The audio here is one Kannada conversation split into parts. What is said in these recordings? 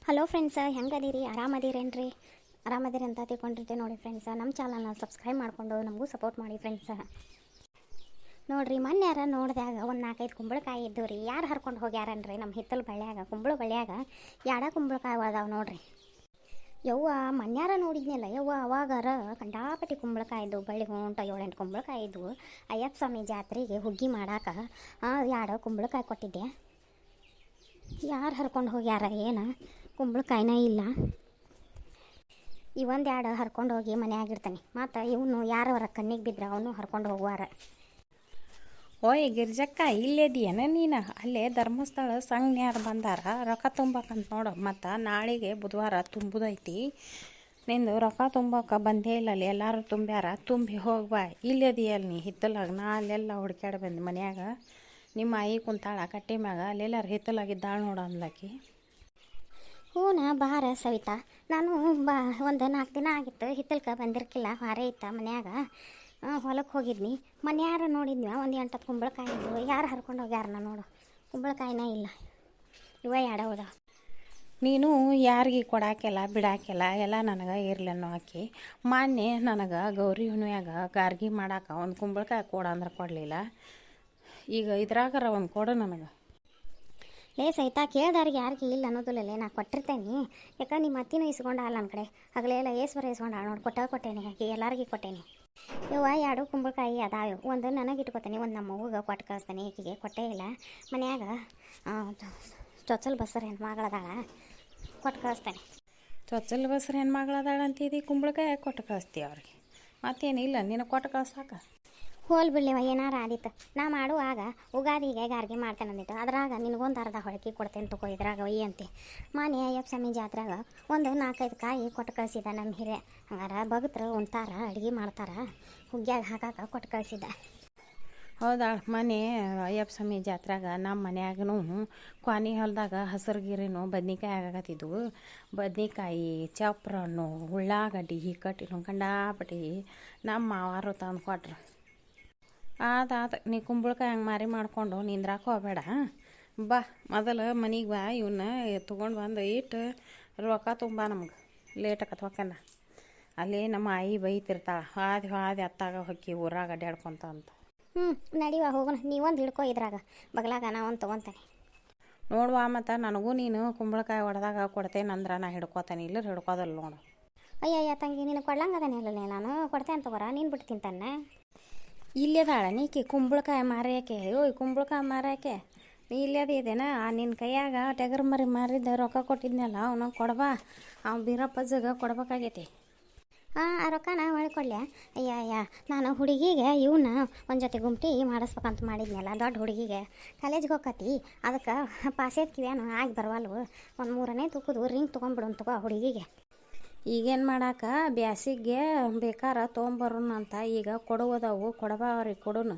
Hello friends, ಹೆಂಗದೀರಿ? ಆರಾಮದಿರೇನ್ರಿ? ಆರಾಮದಿರಿ ಅಂತ ತಿಳ್ಕೊಂಡಿರ್ತೀವಿ ನೋಡಿ ಫ್ರೆಂಡ್ಸ. ನಮ್ಮ ಚಾನಲ್ನ ಸಬ್ಸ್ಕ್ರೈಬ್ ಮಾಡಿಕೊಂಡು ನಮಗೂ ಸಪೋರ್ಟ್ ಮಾಡಿ ಫ್ರೆಂಡ್ಸ. ನೋಡಿರಿ, ಮೊನ್ನೆ ಯಾರ ನೋಡಿದಾಗ ಒಂದು 4-5 ಕುಂಬಳಕಾಯಿ ಇದ್ದವು ರೀ. ಯಾರು ಹರ್ಕೊಂಡು ಹೋಗ್ಯಾರನ್ರಿ ನಮ್ಮ ಹಿತ್ತಲ ಬಳ್ಳಿಯಾಗ, ಕುಂಬಳ ಬಳ್ಳಿಯಾಗ ಕುಂಬಳಕಾಯಿ ಅದಾವೆ ನೋಡ್ರಿ. ಯವ್ವ ಮನ್ಯಾರ ನೋಡಿದ್ನಲ್ಲ ಯವ್ವ, ಅವಾಗಾರ ಕಂಡಾಪಟ್ಟಿ ಕುಂಬಳಕಾಯಿ ಇದ್ದವು. ಬಳ್ಳಿ ಹೊಂಟ 7-8 ಕುಂಬಳಕಾಯಿ ಇದ್ದವು. ಅಯ್ಯಪ್ಪ ಸ್ವಾಮಿ ಜಾತ್ರೆಗೆ ಹುಗ್ಗಿ ಮಾಡಾಕ 2 ಕುಂಬಳಕಾಯಿ ಕೊಟ್ಟಿದ್ದೆ. ಯಾರು ಹರ್ಕೊಂಡು ಹೋಗ್ಯಾರ ಏನು? ಕುಂಬಳಕಾಯಿನ ಇಲ್ಲ. ಇವೊಂದು 2 ಹರ್ಕೊಂಡು ಹೋಗಿ ಮನೆಯಾಗಿರ್ತಾನೆ. ಮತ್ತು ಇವನು ಯಾರವರ ಕಣ್ಣಿಗೆ ಬಿದ್ದರೆ ಅವನು ಹರ್ಕೊಂಡು ಹೋಗುವಾರ. ಓಯ್ ಗಿರ್ಜಕ್ಕ, ಇಲ್ಲೇದಿಯೇನ ನೀನು? ಅಲ್ಲೇ ಧರ್ಮಸ್ಥಳ ಸಂಘನ್ಯಾರು ಬಂದಾರ ರೊಕ್ಕ ತುಂಬಕ್ಕಂತ ನೋಡು. ಮತ್ತು ನಾಳೆಗೆ ಬುಧವಾರ ತುಂಬುದೈತಿ. ನಿಂದು ರೊಕ್ಕ ತುಂಬಕ್ಕೆ ಬಂದೇ ಇಲ್ಲ. ಅಲ್ಲಿ ಎಲ್ಲರೂ ತುಂಬ್ಯಾರ, ತುಂಬಿ ಹೋಗ್ಬಾ. ಇಲ್ಲೇದಿಯಲ್ಲ ನೀ ಹಿತ್ತಲಾಗ. ನಾ ಅಲ್ಲೆಲ್ಲ ಹುಡ್ಕ್ಯಾಡ ಬಂದು ಮನ್ಯಾಗ. ನಿಮ್ಮ ಆಯಿ ಕುಂತಾಳ ಕಟ್ಟಿ ಮ್ಯಾಗ, ಅಲ್ಲೆಲ್ಲಾರು ಹಿತ್ತಲಾಗಿದ್ದಾಳ ನೋಡು ಅಂದ್ಲಕ್ಕಿ. ಹೂನ ಬಾರ ಸವಿತಾ. ನಾನು ಒಂದು 4 ದಿನ ಆಗಿತ್ತು ಹಿತ್ತಲ್ಕ ಬಂದಿರ್ಕಿಲ್ಲ. ವಾರ ಇತ್ತ ಮನ್ಯಾಗ. ಹೊಲಕ್ಕೆ ಹೋಗಿದ್ನಿ. ಮನ್ಯಾರ ನೋಡಿದ್ವಿ ಒಂದು 8-10 ಕುಂಬಳಕಾಯಿ ಇದ್ವು. ಯಾರು ಹರ್ಕೊಂಡು ಹೋಗ್ಯಾರನ ನೋಡು. ಕುಂಬಳಕಾಯಿನ ಇಲ್ಲ. ಇವ 2 ಹೋದ. ನೀನು ಯಾರಿಗೆ ಕೊಡಾಕೆಲ್ಲ ಬಿಡಾಕೆಲ್ಲ ಎಲ್ಲ ನನಗೆ ಇರ್ಲನ್ನೋ ಹಾಕಿ. ಮೊನ್ನೆ ನನಗೆ ಗೌರಿ ಹುಣ್ಣಿಮ್ಯಾಗ ಗಾರ್ಗಿ ಮಾಡಾಕ ಒಂದು ಕುಂಬಳಕಾಯಿ ಕೊಡ ಅಂದ್ರೆ ಕೊಡಲಿಲ್ಲ. ಈಗ ಇದ್ರಾಗಾರ ಒಂದು ಕೊಡು ನನಗೆ. ಲೇ ಸಹಿತ, ಕೇಳ್ದಾರಿಗೆ ಯಾರಿಗೆ ಇಲ್ಲ ಅನ್ನೋದಿಲ್ಲಲೇ. ನಾ ಕೊಟ್ಟಿರ್ತೇನೆ. ಯಾಕೆ ನಿಮ್ಮ ಅತ್ತಿನೂ ಇಸ್ಕೊಂಡ ಅಲ್ಲ ನನ್ನ ಕಡೆ. ಹಗಲೆಲ್ಲ ಏಶ್ವರ ಇಸ್ಕೊಂಡ ನೋಡಿ ಕೊಟ್ಟೇನೆ. ಆಕೆ ಎಲ್ಲರಿಗೆ ಕೊಟ್ಟೇನೆ. ಇವ 2 ಕುಂಬಳಕಾಯಿ ಅದಾವೆ. ಒಂದು ನನಗೆ ಇಟ್ಕೊತೇನೆ, ಒಂದು ನಮ್ಮ ಅವ್ವಗೆ ಕೊಟ್ಟು ಕಳಿಸ್ತೇನೆ. ಈಕೆಗೆ ಕೊಟ್ಟೇ ಇಲ್ಲ. ಮನ್ಯಾಗ ಚೊಚ್ಚಲ್ ಬಸ್ಸರ್ ಹೆಣ್ಮಗಳದಾಳ, ಕೊಟ್ಟು ಕಳಿಸ್ತೇನೆ. ಚೊಚ್ಚಲ್ ಬಸ್ರ ಹೆಣ್ಮಗಳದಾಳ ಅಂತಿದ್ದು ಕುಂಬಳಕಾಯಿ ಕೊಟ್ಟು ಕಳಿಸ್ತೀವಿ ಅವ್ರಿಗೆ. ಮತ್ತೇನಿಲ್ಲ ನಿನಗೆ ಕೊಟ್ಟು ಕಳ್ಸಾಕ. ಹೋಲ್ ಬಿಡ್ಲಿವ, ಏನಾರ ಆದಿತ್ತು. ನಾ ಮಾಡುವಾಗ ಉಗಾದಿಗೆ ಗಾರ್ಗೆ ಮಾಡ್ತೇನೆ ಅಂದಿತ್ತು. ಅದ್ರಾಗ ನಿನಗೊಂದು ಅರ್ಧ ಹೊಳಕಿ ಕೊಡ್ತೇನೆ ತಗೋ. ಇದ್ರಾಗ ಒಯ್ಯಿ ಅಂತೆ. ಮಾನ್ಯ ಅಯ್ಯಪ್ಪ ಸ್ವಾಮಿ ಜಾತ್ರೆಗ ಒಂದು 4-5 ಕಾಯಿ ಕೊಟ್ಟು ಕಳಿಸಿದ ನಮ್ಮ ಹಿರೇ. ಹಂಗಾರ ಭಗತರು ಉಣ್ತಾರ, ಅಡುಗೆ ಮಾಡ್ತಾರ, ಹುಗ್ಗ್ಯಾಗ ಹಾಕಾಕ ಕೊಟ್ಟು ಕಳಿಸಿದ. ಹೌದಾ? ಮನೆ ಅಯ್ಯಪ್ಪ ಸ್ವಾಮಿ ಜಾತ್ರೆಗ ನಮ್ಮ ಮನ್ಯಾಗೂ ಕ್ವಾನಿ ಹೊಲದಾಗ ಹಸಿರು ಗಿರಿನೂ ಬದ್ನಿಕಾಯಿ ಆಗತ್ತಿದ್ವು. ಬದ್ನಿಕಾಯಿ, ಚಪ್ರ ಹಣ್ಣು, ಉಳ್ಳಾಗಡ್ಡಿ ಕಟ್ಟಿನೂ ಕಂಡಾಪಟ್ಟಿ ನಮ್ಮ ಮಾವಾರು ತಂದು ಕೊಟ್ರು. ಆತ ನೀ ಕುಂಬಳಕಾಯಿ ಹಂಗೆ ಮಾರಿ ಮಾಡಿಕೊಂಡು ನಿಂದ್ರಾಕ ಹೋಗಬೇಡ. ಬಾ ಮೊದಲು ಮನೆಗೆ ಬಾ. ಇವನ್ನ ತೊಗೊಂಡು ಬಂದು ಇಟ್ಟು ರೊಕ್ಕ ತುಂಬ ನಮ್ಗೆ ಲೇಟ್ ಆಕತ್ ಹೊಕ್ಕನ. ಅಲ್ಲಿ ನಮ್ಮ ಆಯಿ ಬೈತಿರ್ತಾಳೆ, ಹಾದಿ ಅತ್ತಾಗ ಹೊಕ್ಕಿ ಊರಾಗ ಅಡ್ಯಾಡ್ಕೊಂತ ಅಂತ. ನಡಿವಾ ಹೋಗೋಣ. ನೀವೊಂದು ಹಿಡ್ಕೊ ಇದ್ರಾಗ ಬಗಲಾಗ, ನಾ ಒಂದು ತೊಗೊತೇನೆ. ನೋಡುವ, ಮತ್ತು ನನಗೂ ನೀನು ಕುಂಬಳಕಾಯಿ ಹೊಡೆದಾಗ ಕೊಡ್ತೇನೆ ಅಂದ್ರೆ ನಾ ಹಿಡ್ಕೋತೇನೆ. ಇಲ್ಲರು ಹಿಡ್ಕೋದಲ್ಲ ನೋಡು. ಅಯ್ಯಯ್ಯ ತಂಗಿ, ನೀನು ಕೊಡ್ಲಂಗದೇನೆ ಅಲ್ಲೇ. ನಾನು ಕೊಡ್ತೇನೆ ತಗೋರ, ನೀನು ಬಿಟ್ಟು ತಿಂತಾನೆ. ಇಲ್ಲೇದಾಳ ನೀಕಿ ಕುಂಬಳಕಾಯಿ ಮಾರ್ಯಾಕೆ? ಓಯ್ ಕುಂಬಳಕಾಯಿ ಮಾರ್ಯಾಕೆ ನೀ ಇಲ್ಲೇದ ಇದೇನಾ? ನಿನ್ನ ಕೈಯಾಗ ಟಗರ್ ಮರಿ ಮಾರಿದ್ದ ರೊಕ್ಕ ಕೊಟ್ಟಿದ್ನಲ್ಲ, ಅವನು ಕೊಡ್ಬಾ. ಅವ್ನು ಬೀರಪ್ಪಜ್ಜಗೆ ಕೊಡ್ಬೇಕಾಗೈತಿ. ಆ ರೊಕ್ಕನ ಹೊಳ್ಕೊಡ್ಲೆ. ಅಯ್ಯ ನಾನು ಹುಡುಗಿಗೆ ಇವನ್ನ ಒಂದು ಜೊತೆ ಗುಮ್ಟಿ ಮಾಡಿಸ್ಬೇಕಂತ ಮಾಡಿದ್ನಲ್ಲ. ದೊಡ್ಡ ಹುಡುಗಿಗೆ ಕಾಲೇಜ್ಗೆ ಹೋಗತಿ. ಅದಕ್ಕೆ ಪಾಸೇದ್ ಕಿವ್ಯಾನು ಆಗಿ ಬರವಲ್ವು. ಒಂದು 3ನೇ ತೂಕದು ರಿಂಗ್ ತೊಗೊಂಡ್ಬಿಡೋನ್ ತಗೋ ಹುಡುಗಿಗೆ. ಈಗೇನು ಮಾಡಾಕ ಬ್ಯಾಸಿಗೆ ಬೇಕಾರ ತೊಗೊಂಬರೋಣ ಅಂತ. ಈಗ ಕೊಡುವುದವು ಕೊಡಬಾ ಅವ್ರಿಗೆ ಕೊಡೋನು.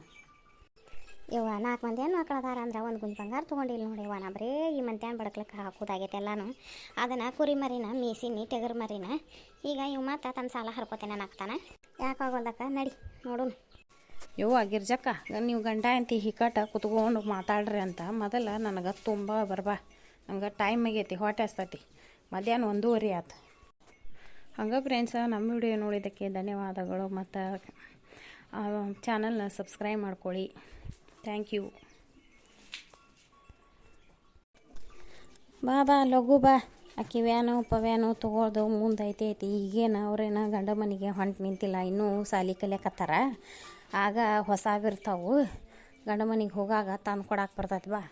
ಇವ 4 ಮಂದಿ ಹೆಣ್ಮಕ್ಳದಾರ ಅಂದ್ರೆ ಒಂದು ಗುಂಜ್ ಬಂಗಾರ ತೊಗೊಂಡಿಲ್ಲ ನೋಡಿ. ಇವ ನಾ ಬರೇ ಈ ಮಂತ್ಯಾನ ಬಡಕ್ಲಕ್ಕೆ ಹಾಕೋದಾಗೈತೆ ಎಲ್ಲಾನು. ಅದನ್ನು ಕುರಿ ಮರಿನ ಮೀಸಿನಿ, ಟಗರ್ ಮರಿನ. ಈಗ ಇವು ಮತ್ತೆ ತನ್ನ ಸಾಲ ಹರ್ಕೋತೇನೆ ನಾಕ್ತಾನ. ಯಾಕಾಗೋದಕ್ಕ ನಡಿ ನೋಡೋಣ. ಯವ್ವ ಗಿರ್ಜಕ್ಕ, ನೀವು ಗಂಡ ಅಂತಿ ಹಿಕ್ಕಟ ಕುತ್ಕೊಂಡು ಮಾತಾಡ್ರಿ ಅಂತ ಮೊದಲು ನನಗೆ ತುಂಬ ಬರ್ಬಾ. ನಂಗೆ ಟೈಮ್ ಆಗೈತಿ, ಹೊಟ್ಟೆ ಹಸ್ತೈತಿ. ಮಧ್ಯಾಹ್ನ 1:15 ಆಯ್ತು. ಹಂಗೆ ಫ್ರೆಂಡ್ಸ, ನಮ್ಮ ವಿಡಿಯೋ ನೋಡಿದ್ದಕ್ಕೆ ಧನ್ಯವಾದಗಳು. ಮತ್ತು ಚಾನಲ್ನ ಸಬ್ಸ್ಕ್ರೈಬ್ ಮಾಡ್ಕೊಳ್ಳಿ. Thank you. ಬಾ ಲಘು ಬಾ. ಕಿವ್ಯಾನು ಪವ್ಯಾನು ತೊಗೊಳ್ದು ಮುಂದೈತಿ. ಈಗೇನು ಅವ್ರೇನು ಗಂಡ ಮನೆಗೆ ಹೊಂಟು ನಿಂತಿಲ್ಲ, ಇನ್ನೂ ಸಾಲಿ ಕಲಿಯಕತ್ತಾರ. ಆಗ ಹೊಸಾವಿರ್ತಾವು. ಗಂಡ ಮನೆಗೆ ಹೋಗಾಗ ತಂದು ಕೊಡಾಕೆ ಬರ್ತೈತಿ. ಬಾ.